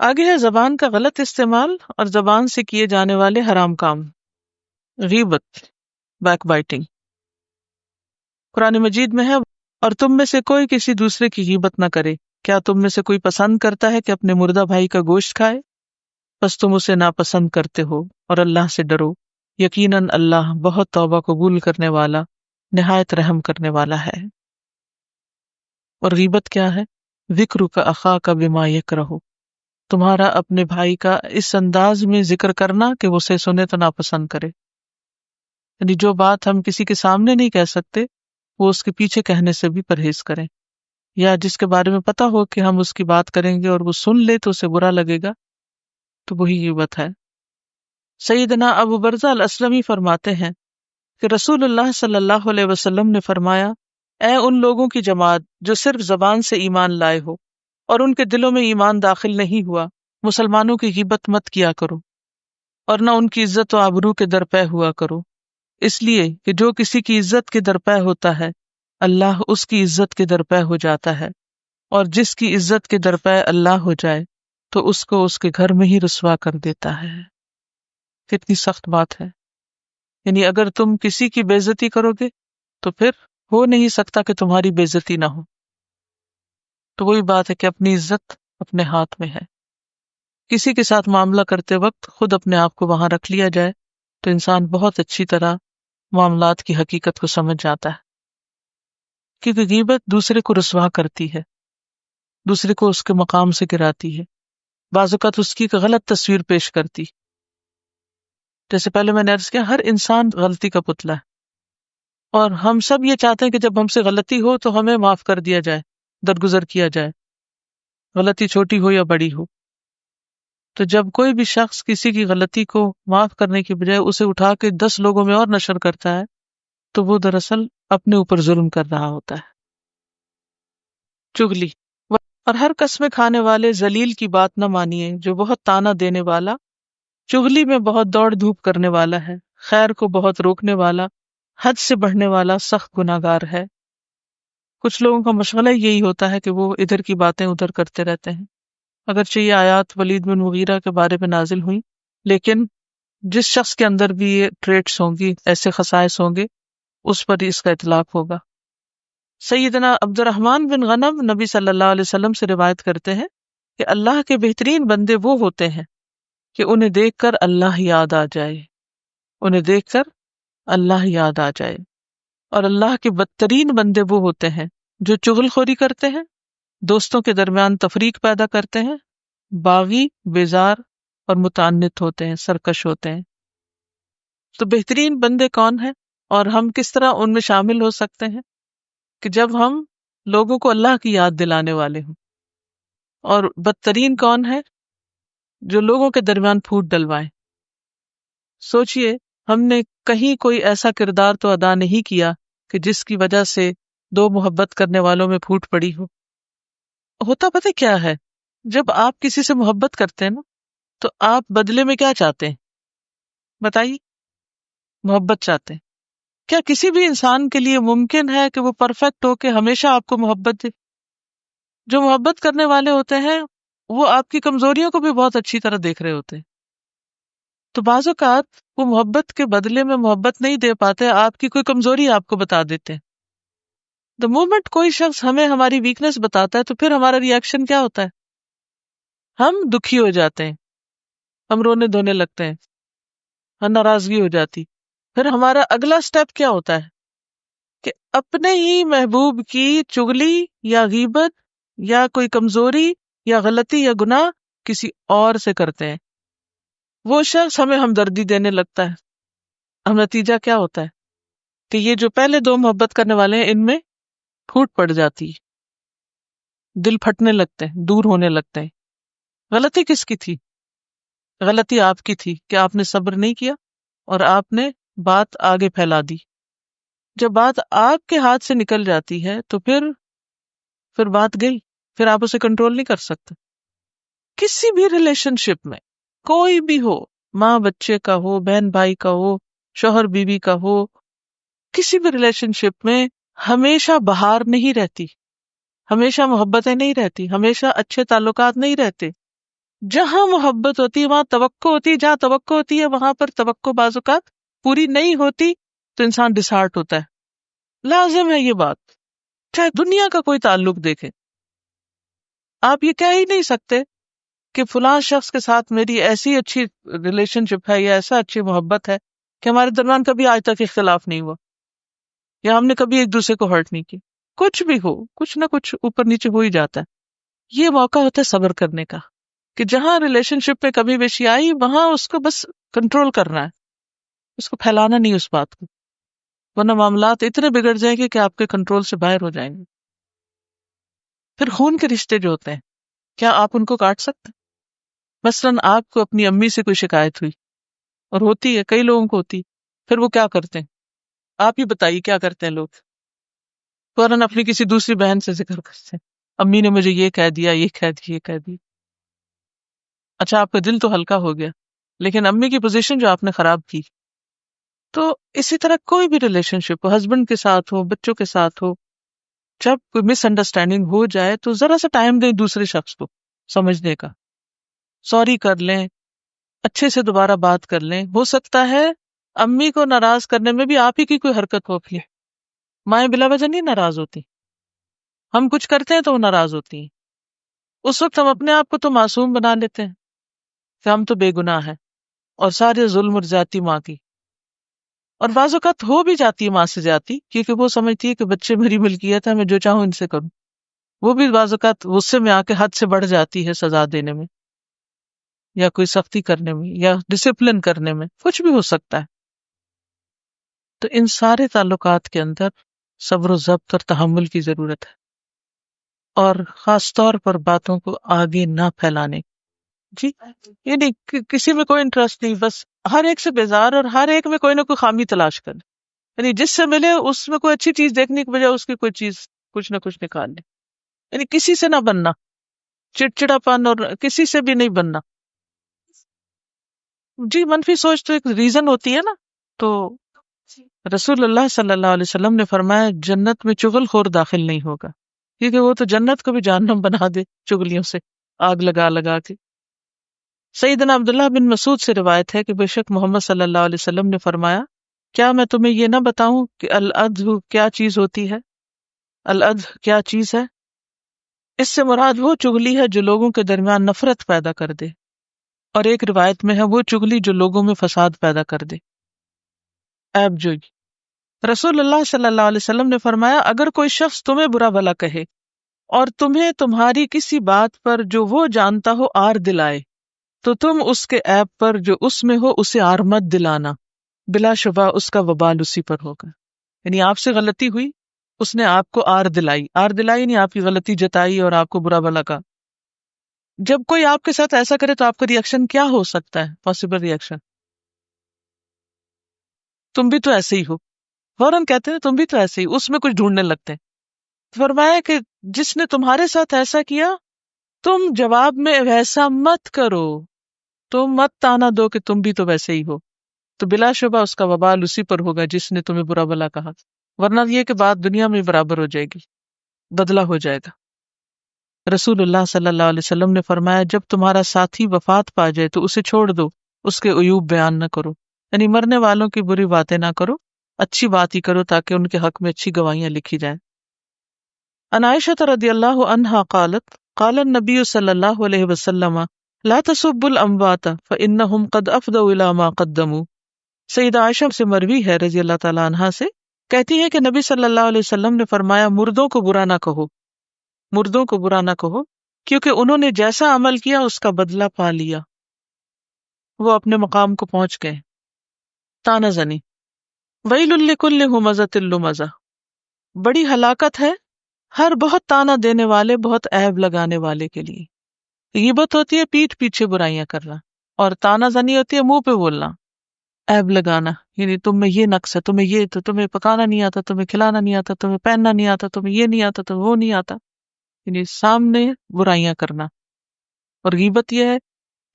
آگے ہے زبان کا غلط استعمال اور زبان سے کیے جانے والے حرام کام. غیبت، بیک بائٹنگ. قرآن مجید میں ہے، اور تم میں سے کوئی کسی دوسرے کی غیبت نہ کرے. کیا تم میں سے کوئی پسند کرتا ہے کہ اپنے مردہ بھائی کا گوشت کھائے؟ بس تم اسے ناپسند کرتے ہو، اور اللہ سے ڈرو، یقیناً اللہ بہت توبہ قبول کرنے والا، نہایت رحم کرنے والا ہے. اور غیبت کیا ہے؟ ذکر کا اخاک بما یکرہ، تمہارا اپنے بھائی کا اس انداز میں ذکر کرنا کہ وہ اسے سنے تو ناپسند کرے. یعنی جو بات ہم کسی کے سامنے نہیں کہہ سکتے وہ اس کے پیچھے کہنے سے بھی پرہیز کریں، یا جس کے بارے میں پتا ہو کہ ہم اس کی بات کریں گے اور وہ سن لے تو اسے برا لگے گا، تو وہی غیبت ہے. سیدنا ابو برزہ الاسلمی فرماتے ہیں کہ رسول اللہ صلی اللہ علیہ وسلم نے فرمایا، اے ان لوگوں کی جماعت جو صرف زبان سے ایمان لائے ہو اور ان کے دلوں میں ایمان داخل نہیں ہوا، مسلمانوں کی غیبت مت کیا کرو اور نہ ان کی عزت و آبرو کے درپے ہوا کرو، اس لیے کہ جو کسی کی عزت کے درپے ہوتا ہے اللہ اس کی عزت کے درپے ہو جاتا ہے، اور جس کی عزت کے درپے اللہ ہو جائے تو اس کو اس کے گھر میں ہی رسوا کر دیتا ہے. کتنی سخت بات ہے. یعنی اگر تم کسی کی بے عزتی کرو گے تو پھر ہو نہیں سکتا کہ تمہاری بے عزتی نہ ہو. تو وہی بات ہے کہ اپنی عزت اپنے ہاتھ میں ہے. کسی کے ساتھ معاملہ کرتے وقت خود اپنے آپ کو وہاں رکھ لیا جائے تو انسان بہت اچھی طرح معاملات کی حقیقت کو سمجھ جاتا ہے. کیونکہ غیبت دوسرے کو رسوا کرتی ہے، دوسرے کو اس کے مقام سے گراتی ہے، بعض اوقات اس کی ایک غلط تصویر پیش کرتی. جیسے پہلے میں نے عرض کیا، ہر انسان غلطی کا پتلا ہے، اور ہم سب یہ چاہتے ہیں کہ جب ہم سے غلطی ہو تو ہمیں معاف کر دیا جائے، درگزر کیا جائے، غلطی چھوٹی ہو یا بڑی ہو. تو جب کوئی بھی شخص کسی کی غلطی کو معاف کرنے کی بجائے اسے اٹھا کے 10 لوگوں میں اور نشر کرتا ہے تو وہ دراصل اپنے اوپر ظلم کر رہا ہوتا ہے. چغلی، اور ہر قسم کھانے والے ذلیل کی بات نہ مانیے جو بہت تانا دینے والا، چغلی میں بہت دوڑ دھوپ کرنے والا ہے، خیر کو بہت روکنے والا، حد سے بڑھنے والا سخت گناہگار ہے. کچھ لوگوں کا مشغلہ یہی ہوتا ہے کہ وہ ادھر کی باتیں ادھر کرتے رہتے ہیں. اگرچہ یہ آیات ولید بن مغیرہ کے بارے میں نازل ہوئی، لیکن جس شخص کے اندر بھی یہ ٹریٹس ہوں گی، ایسے خصائص ہوں گے، اس پر ہی اس کا اطلاق ہوگا. سیدنا عبد الرحمن بن غنم نبی صلی اللہ علیہ وسلم سے روایت کرتے ہیں کہ اللہ کے بہترین بندے وہ ہوتے ہیں کہ انہیں دیکھ کر اللہ یاد آ جائے، انہیں دیکھ کر اللہ یاد آ جائے. اور اللہ کے بدترین بندے وہ ہوتے ہیں جو چغل خوری کرتے ہیں، دوستوں کے درمیان تفریق پیدا کرتے ہیں، باغی، بیزار اور متعنت ہوتے ہیں، سرکش ہوتے ہیں. تو بہترین بندے کون ہیں اور ہم کس طرح ان میں شامل ہو سکتے ہیں؟ کہ جب ہم لوگوں کو اللہ کی یاد دلانے والے ہوں. اور بدترین کون ہے؟ جو لوگوں کے درمیان پھوٹ ڈلوائیں. سوچئے ہم نے کہیں کوئی ایسا کردار تو ادا نہیں کیا کہ جس کی وجہ سے دو محبت کرنے والوں میں پھوٹ پڑی ہو. ہوتا پتہ کیا ہے، جب آپ کسی سے محبت کرتے ہیں نا تو آپ بدلے میں کیا چاہتے ہیں؟ بتائیے. محبت چاہتے ہیں. کیا کسی بھی انسان کے لیے ممکن ہے کہ وہ پرفیکٹ ہو کے ہمیشہ آپ کو محبت دے؟ جو محبت کرنے والے ہوتے ہیں وہ آپ کی کمزوریوں کو بھی بہت اچھی طرح دیکھ رہے ہوتے ہیں. تو بعض اوقات وہ محبت کے بدلے میں محبت نہیں دے پاتے، آپ کی کوئی کمزوری آپ کو بتا دیتے ہیں. دا مومنٹ کوئی شخص ہمیں ہماری ویکنس بتاتا ہے تو پھر ہمارا ری ایکشن کیا ہوتا ہے؟ ہم دکھی ہو جاتے ہیں، ہم رونے دھونے لگتے ہیں، ہم ناراضگی ہو جاتی. پھر ہمارا اگلا سٹیپ کیا ہوتا ہے کہ اپنے ہی محبوب کی چغلی یا غیبت یا کوئی کمزوری یا غلطی یا گناہ کسی اور سے کرتے ہیں. وہ شخص ہمیں ہمدردی دینے لگتا ہے. اب نتیجہ کیا ہوتا ہے کہ یہ جو پہلے دو محبت کرنے والے ہیں ان میں پھوٹ پڑ جاتی ہے، دل پھٹنے لگتے ہیں، دور ہونے لگتے ہیں. غلطی کس کی تھی؟ غلطی آپ کی تھی کہ آپ نے صبر نہیں کیا اور آپ نے بات آگے پھیلا دی. جب بات آپ کے ہاتھ سے نکل جاتی ہے تو پھر بات گئی، پھر آپ اسے کنٹرول نہیں کر سکتے. کسی بھی ریلیشن شپ میں کوئی بھی ہو، ماں بچے کا ہو، بہن بھائی کا ہو، شوہر بیوی کا ہو، کسی بھی ریلیشن شپ میں ہمیشہ بہار نہیں رہتی، ہمیشہ محبتیں نہیں رہتی، ہمیشہ اچھے تعلقات نہیں رہتے. جہاں محبت ہوتی ہے وہاں توقع ہوتی ہے، جہاں توقع ہوتی ہے وہاں پر توقع بعض اوقات پوری نہیں ہوتی تو انسان ڈسہارٹ ہوتا ہے. لازم ہے یہ بات، چاہے دنیا کا کوئی تعلق دیکھے. آپ یہ کہہ ہی نہیں سکتے کہ فلاں شخص کے ساتھ میری ایسی اچھی ریلیشن شپ ہے یا ایسا اچھی محبت ہے کہ ہمارے درمیان کبھی آج تک اختلاف نہیں ہوا یا ہم نے کبھی ایک دوسرے کو ہرٹ نہیں کی. کچھ بھی ہو، کچھ نہ کچھ اوپر نیچے ہو ہی جاتا ہے. یہ موقع ہوتا ہے صبر کرنے کا کہ جہاں ریلیشن شپ پہ کبھی بیشی آئی وہاں اس کو بس کنٹرول کرنا ہے، اس کو پھیلانا نہیں اس بات کو، ورنہ معاملات اتنے بگڑ جائیں گے کہ آپ کے کنٹرول سے باہر ہو جائیں گے. پھر خون کے رشتے جو ہوتے ہیں، کیا آپ ان کو کاٹ سکتے ہیں؟ مثلاً آپ کو اپنی امی سے کوئی شکایت ہوئی، اور ہوتی ہے کئی لوگوں کو ہوتی، پھر وہ کیا کرتے ہیں؟ آپ ہی بتائیے کیا کرتے ہیں لوگ؟ فوراً اپنی کسی دوسری بہن سے ذکر کرتے ہیں، امی نے مجھے یہ کہہ دیا، یہ کہہ دیا، یہ کہہ دیا. اچھا آپ کا دل تو ہلکا ہو گیا، لیکن امی کی پوزیشن جو آپ نے خراب کی. تو اسی طرح کوئی بھی ریلیشن شپ ہو، ہسبینڈ کے ساتھ ہو، بچوں کے ساتھ ہو، جب کوئی مس انڈرسٹینڈنگ ہو جائے تو ذرا سا ٹائم دیں دوسرے شخص کو سمجھنے کا، سوری کر لیں، اچھے سے دوبارہ بات کر لیں. ہو سکتا ہے امی کو ناراض کرنے میں بھی آپ ہی کی کوئی حرکت ہو. اپنی مائیں بلا وجہ نہیں ناراض ہوتی، ہم کچھ کرتے ہیں تو وہ ناراض ہوتی ہیں. اس وقت ہم اپنے آپ کو تو معصوم بنا لیتے ہیں کہ ہم تو بے گناہ ہیں، اور سارے ظلم اور زیادتی ماں کی. اور بعض اوقات ہو بھی جاتی ہے ماں سے زیادتی، کیونکہ وہ سمجھتی ہے کہ بچے میری ملکیت ہے، میں جو چاہوں ان سے کروں. وہ بھی بعض اوقات غصے میں آ کے حد سے بڑھ جاتی ہے سزا دینے میں، یا کوئی سختی کرنے میں، یا ڈسپلن کرنے میں، کچھ بھی ہو سکتا ہے. تو ان سارے تعلقات کے اندر صبر و ضبط اور تحمل کی ضرورت ہے، اور خاص طور پر باتوں کو آگے نہ پھیلانے. جی، یہ نہیں کسی میں کوئی انٹرسٹ نہیں، بس ہر ایک سے بیزار اور ہر ایک میں کوئی نہ کوئی خامی تلاش کرے. یعنی جس سے ملے اس میں کوئی اچھی چیز دیکھنے کی بجائے اس کی کوئی چیز کچھ نہ کچھ نکالنے. یعنی کسی سے نہ بننا، چڑچڑا پن اور کسی سے بھی نہیں بننا. جی، منفی سوچ تو ایک ریزن ہوتی ہے نا. تو رسول اللہ صلی اللہ علیہ وسلم نے فرمایا جنت میں چغل خور داخل نہیں ہوگا، کیونکہ وہ تو جنت کو بھی جہنم بنا دے چغلیوں سے، آگ لگا لگا کے. سیدنا عبداللہ بن مسعود سے روایت ہے کہ بے شک محمد صلی اللہ علیہ وسلم نے فرمایا کیا میں تمہیں یہ نہ بتاؤں کہ العدل کیا چیز ہوتی ہے؟ العدل کیا چیز ہے؟ اس سے مراد وہ چغلی ہے جو لوگوں کے درمیان نفرت پیدا کر دے، اور ایک روایت میں ہے وہ چغلی جو لوگوں میں فساد پیدا کر دے، عیب جوئی. رسول اللہ صلی اللہ علیہ وسلم نے فرمایا اگر کوئی شخص تمہیں برا بھلا کہے اور تمہیں تمہاری کسی بات پر جو وہ جانتا ہو آر دلائے، تو تم اس کے عیب پر جو اس میں ہو اسے آر مت دلانا، بلا شبہ اس کا وبال اسی پر ہوگا. یعنی آپ سے غلطی ہوئی، اس نے آپ کو آر دلائی، آر دلائی نہیں آپ کی غلطی جتائی اور آپ کو برا بھلا کہا. جب کوئی آپ کے ساتھ ایسا کرے تو آپ کا ریئیکشن کیا ہو سکتا ہے؟ پاسبل ریئیکشن، تم بھی تو ایسے ہی ہو. فوراً کہتے ہیں تم بھی تو ایسے ہی، اس میں کچھ ڈھونڈنے لگتے ہیں. فرمایا کہ جس نے تمہارے ساتھ ایسا کیا تم جواب میں ویسا مت کرو، تم مت تانا دو کہ تم بھی تو ویسے ہی ہو، تو بلا شبہ اس کا وبال اسی پر ہوگا جس نے تمہیں برا بھلا کہا. ورنہ یہ کہ بات دنیا میں برابر ہو جائے گی، بدلہ ہو جائے گا. رسول اللہ صلی اللہ علیہ وسلم نے فرمایا جب تمہارا ساتھی وفات پا جائے تو اسے چھوڑ دو، اس کے عیوب بیان نہ کرو. یعنی مرنے والوں کی بری باتیں نہ کرو، اچھی بات ہی کرو تاکہ ان کے حق میں اچھی گواہیاں لکھی جائیں. عن عائشہ رضی اللہ عنہا قالت قال النبی صلی اللہ علیہ وسلم لا تسبوا الاموات فانهم قد افضوا الى ما قدموا. سیدہ عائشہ سے مروی ہے رضی اللہ تعالی عنہا سے، کہتی ہے کہ نبی صلی اللہ علیہ وسلم نے فرمایا مردوں کو برا نہ کہو، مردوں کو برا نہ کہو، کیونکہ انہوں نے جیسا عمل کیا اس کا بدلہ پا لیا، وہ اپنے مقام کو پہنچ گئے. تانا زنی، ویل لکل ہمزۃ لمزہ، بڑی ہلاکت ہے ہر بہت تانا دینے والے، بہت عیب لگانے والے کے لیے. غیبت ہوتی ہے پیٹھ پیچھے برائیاں کرنا، اور تانا زنی ہوتی ہے منہ پہ بولنا، عیب لگانا. یعنی تم میں یہ نقص ہے، تمہیں یہ، تو تمہیں پکانا نہیں آتا، تمہیں کھلانا نہیں آتا، تمہیں پہننا نہیں آتا، تمہیں یہ نہیں آتا، تمہیں وہ نہیں آتا. یعنی سامنے برائیاں کرنا. اور غیبت یہ ہے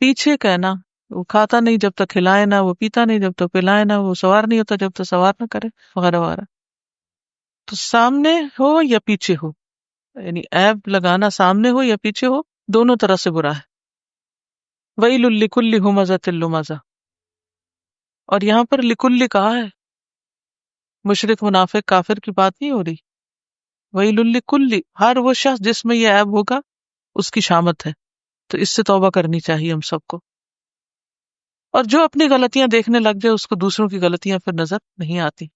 پیچھے کہنا، وہ کھاتا نہیں جب تک کھلائے نہ، وہ پیتا نہیں جب تک پلائے نہ، وہ سوار نہیں ہوتا جب تک سوار نہ کرے، وغیرہ وغیرہ. تو سامنے ہو یا پیچھے ہو، یعنی عیب لگانا سامنے ہو یا پیچھے ہو، دونوں طرح سے برا ہے. ویل لکل ہمزۃ لمزہ، اور یہاں پر لکل کہا ہے، مشرک منافق کافر کی بات نہیں ہو رہی. ویل لکل، ہر وہ شخص جس میں یہ عیب ہوگا اس کی شامت ہے. تو اس سے توبہ کرنی چاہیے ہم سب کو. اور جو اپنی غلطیاں دیکھنے لگ جائے اس کو دوسروں کی غلطیاں پھر نظر نہیں آتی.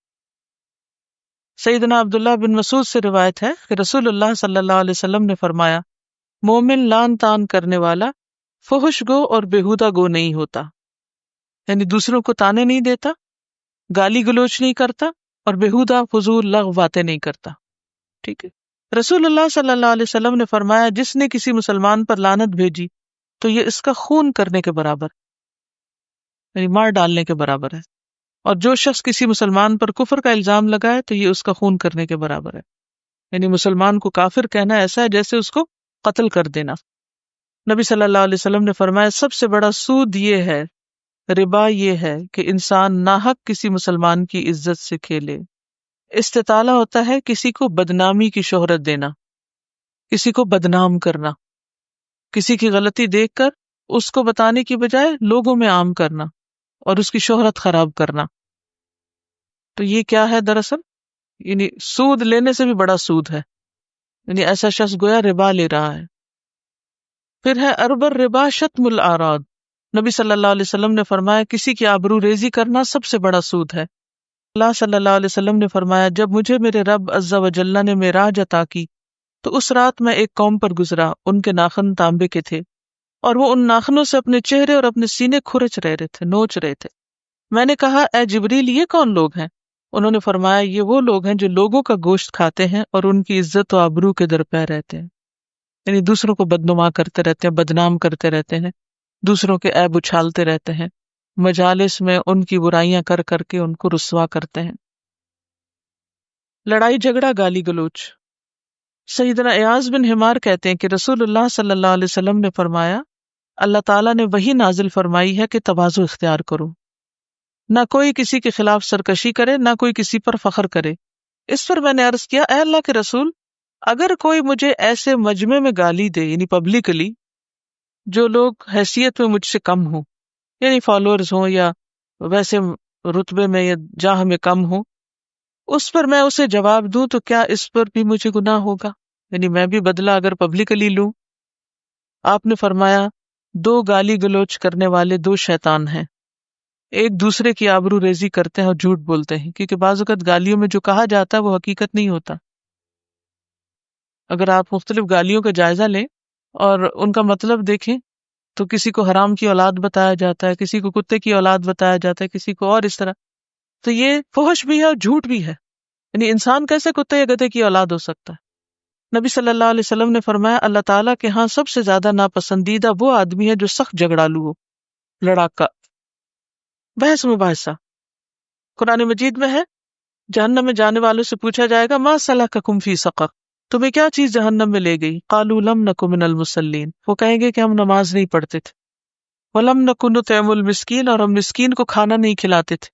سیدنا عبداللہ بن مسعود سے روایت ہے کہ رسول اللہ صلی اللہ علیہ وسلم نے فرمایا، مومن لان تان کرنے والا فحش گو اور بےہودہ گو نہیں ہوتا، یعنی دوسروں کو تانے نہیں دیتا، گالی گلوچ نہیں کرتا، اور بےہودہ فضول لغو باتیں نہیں کرتا. ٹھیک ہے. رسول اللہ صلی اللہ علیہ وسلم نے فرمایا، جس نے کسی مسلمان پر لعنت بھیجی تو یہ اس کا خون کرنے کے برابر، یعنی مار ڈالنے کے برابر ہے. اور جو شخص کسی مسلمان پر کفر کا الزام لگائے تو یہ اس کا خون کرنے کے برابر ہے. یعنی مسلمان کو کافر کہنا ایسا ہے جیسے اس کو قتل کر دینا. نبی صلی اللہ علیہ وسلم نے فرمایا، سب سے بڑا سود یہ ہے، ربا یہ ہے کہ انسان ناحق کسی مسلمان کی عزت سے کھیلے. استطالہ ہوتا ہے کسی کو بدنامی کی شہرت دینا، کسی کو بدنام کرنا، کسی کی غلطی دیکھ کر اس کو بتانے کی بجائے لوگوں میں عام کرنا اور اس کی شہرت خراب کرنا. تو یہ کیا ہے دراصل؟ یعنی سود لینے سے بھی بڑا سود ہے. یعنی ایسا شخص گویا ربا لے رہا ہے. پھر ہے اربر ربا شتم الاعراض. نبی صلی اللہ علیہ وسلم نے فرمایا، کسی کی آبرو ریزی کرنا سب سے بڑا سود ہے. اللہ صلی اللہ علیہ وسلم نے فرمایا، جب مجھے میرے رب عز و جل نے معراج عطا کی تو اس رات میں ایک قوم پر گزرا، ان کے ناخن تانبے کے تھے اور وہ ان ناخنوں سے اپنے چہرے اور اپنے سینے کھرچ رہے تھے، نوچ رہے تھے. میں نے کہا، اے جبریل، یہ کون لوگ ہیں؟ انہوں نے فرمایا، یہ وہ لوگ ہیں جو لوگوں کا گوشت کھاتے ہیں اور ان کی عزت و آبرو کے درپے رہتے ہیں. یعنی دوسروں کو بدنما کرتے رہتے ہیں، بدنام کرتے رہتے ہیں، دوسروں کے عیب اچھالتے رہتے ہیں، مجالس میں ان کی برائیاں کر کر کے ان کو رسوا کرتے ہیں. لڑائی جھگڑا گالی گلوچ. سیدنا ایاز بن حمار کہتے ہیں کہ رسول اللہ صلی اللہ علیہ وسلم نے فرمایا، اللہ تعالیٰ نے وحی نازل فرمائی ہے کہ تواضع اختیار کرو، نہ کوئی کسی کے خلاف سرکشی کرے، نہ کوئی کسی پر فخر کرے. اس پر میں نے عرض کیا، اے اللہ کے رسول، اگر کوئی مجھے ایسے مجمع میں گالی دے، یعنی پبلکلی، جو لوگ حیثیت میں مجھ سے کم ہوں، یعنی فالوورز ہوں یا ویسے رتبے میں یا جاہ میں کم ہوں، اس پر میں اسے جواب دوں تو کیا اس پر بھی مجھے گناہ ہوگا؟ یعنی میں بھی بدلہ اگر پبلکلی لوں. آپ نے فرمایا، دو گالی گلوچ کرنے والے دو شیطان ہیں، ایک دوسرے کی آبرو ریزی کرتے ہیں اور جھوٹ بولتے ہیں، کیونکہ بعض اوقات گالیوں میں جو کہا جاتا ہے وہ حقیقت نہیں ہوتا. اگر آپ مختلف گالیوں کا جائزہ لیں اور ان کا مطلب دیکھیں تو کسی کو حرام کی اولاد بتایا جاتا ہے، کسی کو کتے کی اولاد بتایا جاتا ہے، کسی کو اور اس طرح. تو یہ فحش بھی ہے اور جھوٹ بھی ہے. یعنی انسان کیسے کتے یا گدھے کی اولاد ہو سکتا ہے؟ نبی صلی اللہ علیہ وسلم نے فرمایا، اللہ تعالیٰ کے ہاں سب سے زیادہ ناپسندیدہ وہ آدمی ہے جو سخت جھگڑالو ہو، لڑاکا، بحث مباحثہ. قرآن مجید میں ہے، جہنم میں جانے والوں سے پوچھا جائے گا، ما سلککم فی سقر، تمہیں کیا چیز جہنم میں لے گئی؟ قالوا لم نک من المصلین، وہ کہیں گے کہ ہم نماز نہیں پڑھتے تھے. ولم نک نطعم المسکین، اور ہم مسکین کو کھانا نہیں کھلاتے تھے.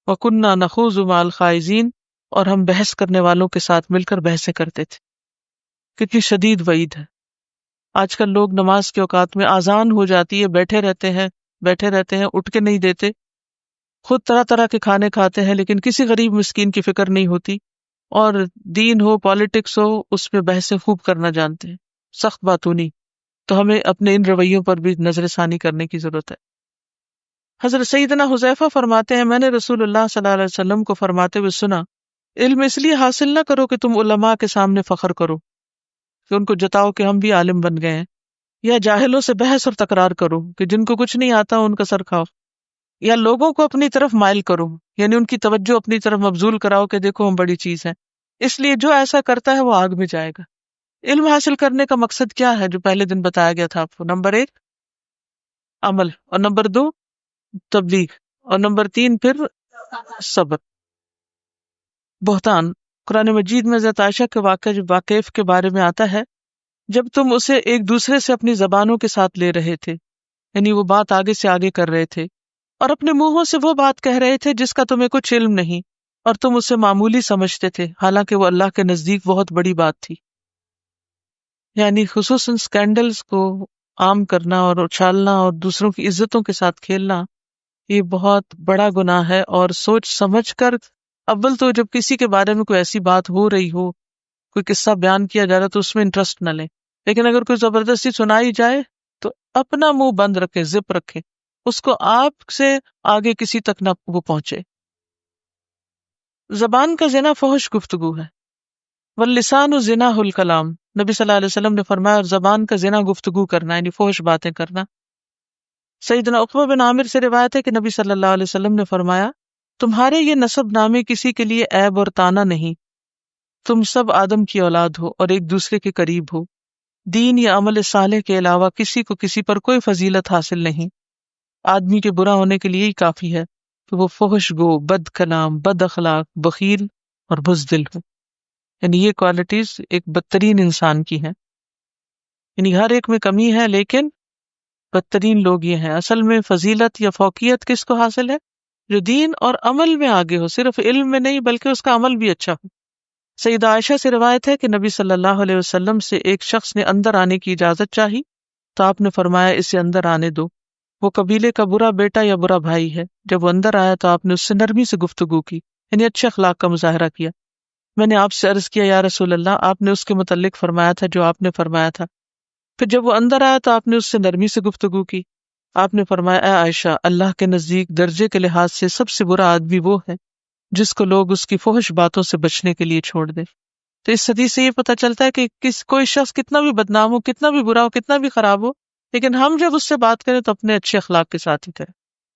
وکنہ نخوض مع الخائضین، اور ہم بحث کرنے والوں کے ساتھ مل کر بحثیں کرتے تھے. کتنی شدید وعید ہے. آج کل لوگ نماز کے اوقات میں اذان ہو جاتی ہے، بیٹھے رہتے ہیں، اٹھ کے نہیں دیتے، خود طرح طرح کے کھانے کھاتے ہیں، لیکن کسی غریب مسکین کی فکر نہیں ہوتی، اور دین ہو، پالیٹکس ہو، اس میں بحثیں خوب کرنا جانتے ہیں، سخت باتونی. تو ہمیں اپنے ان رویوں پر بھی نظر ثانی کرنے کی ضرورت ہے. حضرت سیدنا حذیفہ فرماتے ہیں، میں نے رسول اللہ صلی اللہ علیہ وسلم کو فرماتے ہوئے سنا، علم اس لیے حاصل نہ کرو کہ تم علماء کے سامنے فخر کرو، کہ ان کو جتاؤ کہ ہم بھی عالم بن گئے ہیں، یا جاہلوں سے بحث اور تکرار کرو کہ جن کو کچھ نہیں آتا ان کا سر کھاؤ، یا لوگوں کو اپنی طرف مائل کرو، یعنی ان کی توجہ اپنی طرف مبذول کراؤ کہ دیکھو ہم بڑی چیز ہیں. اس لیے جو ایسا کرتا ہے وہ آگ میں جائے گا. علم حاصل کرنے کا مقصد کیا ہے جو پہلے دن بتایا گیا تھا آپ کو؟ نمبر 1 عمل، اور نمبر 2 تبلیغ، اور نمبر 3 پھر صبر. بہتان، قرآن مجید میں حضرت عائشہ کے واقعہ جو واقف کے بارے میں آتا ہے، جب تم اسے ایک دوسرے سے اپنی زبانوں کے ساتھ لے رہے تھے، یعنی وہ بات آگے سے آگے کر رہے تھے، اور اپنے منہوں سے وہ بات کہہ رہے تھے جس کا تمہیں کچھ علم نہیں، اور تم اسے معمولی سمجھتے تھے، حالانکہ وہ اللہ کے نزدیک بہت بڑی بات تھی. یعنی خصوصاً سکینڈلز کو عام کرنا اور اچھالنا اور دوسروں کی عزتوں کے ساتھ کھیلنا یہ بہت بڑا گناہ ہے، اور سوچ سمجھ کر اول تو جب کسی کے بارے میں کوئی ایسی بات ہو رہی ہو، کوئی قصہ بیان کیا جا رہا تو اس میں انٹرسٹ نہ لیں، لیکن اگر کوئی زبردستی سنائی جائے تو اپنا منہ بند رکھے، زپ رکھے، اس کو آپ سے آگے کسی تک نہ وہ پہنچے۔ زبان کا زنا فحش گفتگو ہے، واللسان زناہ الکلام، نبی صلی اللہ علیہ وسلم نے فرمایا، اور زبان کا زنا گفتگو کرنا یعنی فحش باتیں کرنا۔ سیدنا عقبہ بن عامر سے روایت ہے کہ نبی صلی اللہ علیہ وسلم نے فرمایا، تمہارے یہ نسب نامے کسی کے لیے عیب اور تانا نہیں، تم سب آدم کی اولاد ہو اور ایک دوسرے کے قریب ہو، دین یا عمل صالح کے علاوہ کسی کو کسی پر کوئی فضیلت حاصل نہیں، آدمی کے برا ہونے کے لیے ہی کافی ہے کہ وہ فحش گو، بد کلام، بد اخلاق، بخیل اور بزدل ہو۔ یعنی یہ کوالٹیز ایک بدترین انسان کی ہیں، یعنی ہر ایک میں کمی ہے لیکن بدترین لوگ یہ ہیں۔ اصل میں فضیلت یا فوقیت کس کو حاصل ہے؟ جو دین اور عمل میں آگے ہو، صرف علم میں نہیں بلکہ اس کا عمل بھی اچھا ہو۔ سیدہ عائشہ سے روایت ہے کہ نبی صلی اللہ علیہ وسلم سے ایک شخص نے اندر آنے کی اجازت چاہی تو آپ نے فرمایا اسے اندر آنے دو، وہ قبیلے کا برا بیٹا یا برا بھائی ہے۔ جب وہ اندر آیا تو آپ نے اس سے نرمی سے گفتگو کی، یعنی اچھے اخلاق کا مظاہرہ کیا۔ میں نے آپ سے عرض کیا یا رسول اللہ، آپ نے اس کے متعلق فرمایا تھا جو آپ نے فرمایا تھا۔ پھر جب وہ اندر آیا تو آپ نے اس سے نرمی سے گفتگو کی۔ آپ نے فرمایا، اے عائشہ، اللہ کے نزدیک درجے کے لحاظ سے سب سے برا آدمی وہ ہے جس کو لوگ اس کی فحش باتوں سے بچنے کے لیے چھوڑ دیں۔ تو اس حدیث سے یہ پتہ چلتا ہے کہ کوئی شخص کتنا بھی بدنام ہو، کتنا بھی برا ہو، کتنا بھی خراب ہو، لیکن ہم جب اس سے بات کریں تو اپنے اچھے اخلاق کے ساتھ ہی کریں،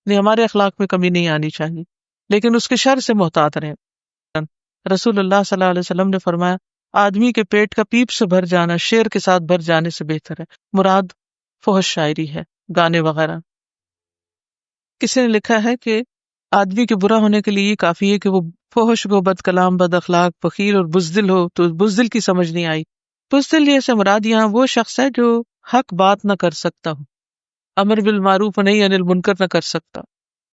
یعنی ہمارے اخلاق میں کمی نہیں آنی چاہیے، لیکن اس کے شر سے محتاط رہیں۔ رسول اللہ صلی اللہ علیہ وسلم نے فرمایا، آدمی کے پیٹ کا پیپ سے بھر جانا شیر کے ساتھ بھر جانے سے بہتر ہے۔ مراد فحش شاعری ہے، گانے وغیرہ۔ کسی نے لکھا ہے کہ آدمی کے برا ہونے کے لیے یہ کافی ہے کہ وہ فحش گو، بد کلام، بد اخلاق، بخیل اور بزدل ہو۔ تو بزدل کی سمجھ نہیں آئی۔ بزدل یہ سے مراد یہاں وہ شخص ہے جو حق بات نہ کر سکتا ہو، امر بالمعروف و نہی عن المنکر نہ کر سکتا،